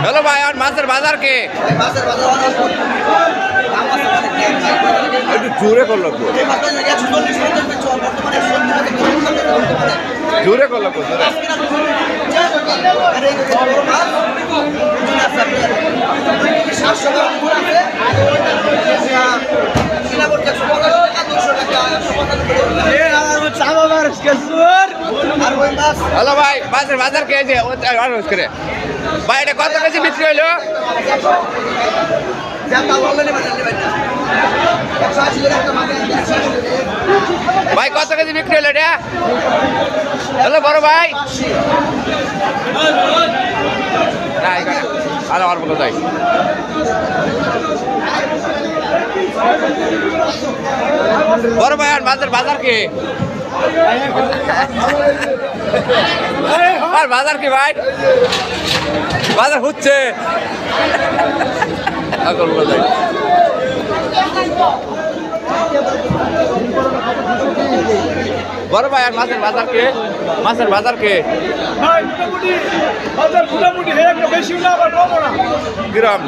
Hello ভাই, আর মাছের বাজার কে একটু জোরে করলো, জোরে করলো, হ্যালো ভাই, মাছের বাজার কে যে করে ভাই, এটা কত কেজি বিক্রি হইলো? ভাই কত কেজি বিক্রি হলো এটা? হ্যালো বড় ভাই, আর আমার বলো তাই। বড় ভাই, আর মাছের বাজার কে? আর বাজার কি ভাই? বাজার হচ্ছে বড় ভাই, আর মাছের বাজার কে? মাছের বাজার কে? গ্রাম